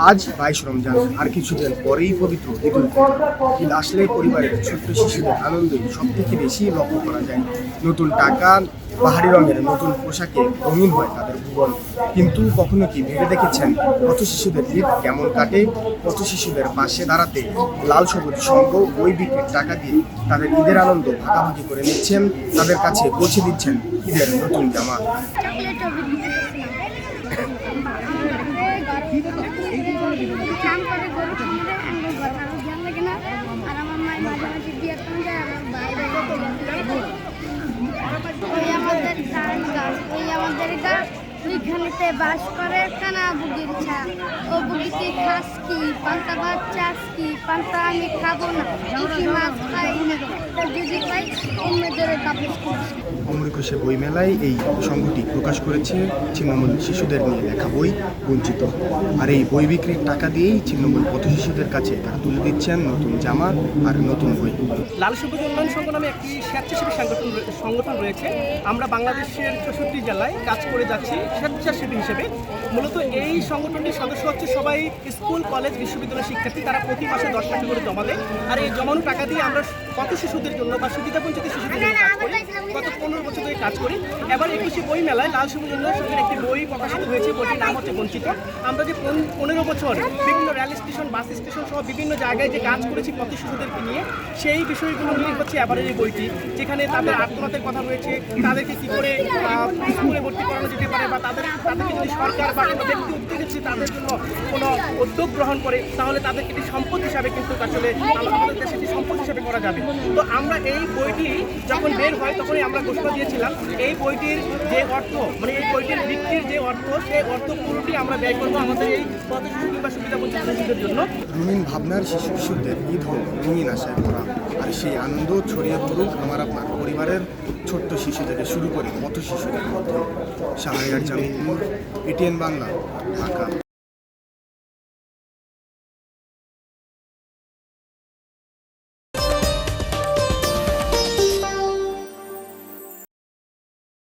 আজ 22 রমজান, আর কিছুদিন পরেই পবিত্র ঈদুল ফিতর। ঈদ আসলে পরিবারের ছোট্ট শিশুদের আনন্দই সব থেকে বেশি লক্ষ্য করা যায়। নতুন টাকা, পাহাড়ি রঙের নতুন পোশাকে রঙিন হয় তাদের ভুবন। কিন্তু কখনো কি ভেবে দেখেছেন কত শিশুদের ঈদ কেমন কাটে? কত শিশুদের পাশে দাঁড়াতে লাল সবুজ সঙ্গ বই বিক্রির টাকা দিয়ে তাদের ঈদের আনন্দ ভাগাভাগি করে নিচ্ছেন, তাদের কাছে পৌঁছে দিচ্ছেন ঈদের নতুন জামা। ওইখানেতে বাস করে কানা বুগির ছা ও বুগিতে খাস কি পান্তা ভাত চাস কি পান্তা আমি খাবো না কি মাছ খাই না যদি খাই অন্যদের তাপস করছি। অমর একুশে বইমেলায় এই সংঘটি প্রকাশ করেছে ছিন্নমূল শিশুদের নিয়ে লেখা বই বঞ্চিত। আর এই বই বিক্রির টাকা দিয়েই ছিন্নমূল পথ শিশুদের কাছে তারা তুলে দিচ্ছেন নতুন জামা আর নতুন বই। লাল সবুজ উন্নয়ন সংঘ নামে একটি স্বেচ্ছাসেবী সংগঠন রয়েছে। আমরা বাংলাদেশের 64 জেলায় কাজ করে যাচ্ছি স্বেচ্ছাসেবী হিসেবে। মূলত এই সংগঠনটির সদস্য হচ্ছে সবাই স্কুল, কলেজ, বিশ্ববিদ্যালয়ের শিক্ষার্থী। তারা প্রতি মাসে 10 টাকা করে জমা দেয়। আর এই জমানো টাকা দিয়ে আমরা কত শিশুদের জন্য বা সুবিধাবঞ্চিত শিশুদের জন্য কাজ করি। গত 15 বছর ধরে কাজ করি। এবার 21শে বই মেলায় লাল সবুজ উন্নয়ন সংঘের একটি বই প্রকাশিত হয়েছে। বইটির নাম হচ্ছে বঞ্চিত। আমরা যে 15 বছর বিভিন্ন রেল স্টেশন, বাস স্টেশন সহ বিভিন্ন জায়গায় যে কাজ করেছি পথ শিশুদেরকে নিয়ে, সেই বিষয়গুলো নিয়ে হচ্ছে এবারের এই বইটি, যেখানে তাদের আত্মনাথের কথা রয়েছে, তাদেরকে কী করে স্কুলে ভর্তি করানো যেতে পারে, বা তাদেরকে যদি সরকার বা কোনো ব্যক্তি উদ্যোগী তাদের জন্য কোনো উদ্যোগ গ্রহণ করে, তাহলে তাদেরকে একটি সম্পদ হিসাবে কিন্তু আসলে আমাদের দেশে একটি সম্পদ হিসাবে করা যাবে। তো আমরা এই বইটি যখন বের হয় তখনই আমরা ঘোষণা দিয়েছিলাম এই বইটির যে অর্থ, মানে এই বইটির বিক্রির যে অর্থ, সেই অর্থ পুরোটি আমরা ব্যয় করবো আমাদের এই পথ শিশু কিংবা সুবিধাবঞ্চিত শিশুদের জন্য। রঙিন ভাবনার শিশু কিশোরদের ঈদ হোক রঙিন আশায় ভরা, আর সেই আনন্দ ছড়িয়ে পড়ুক আমার আপনার পরিবারের ছোট্ট শিশু থেকে শুরু করে পথ শিশুদের মধ্যে। শাহরিয়ার জামিল, এটিএন বাংলা, ঢাকা।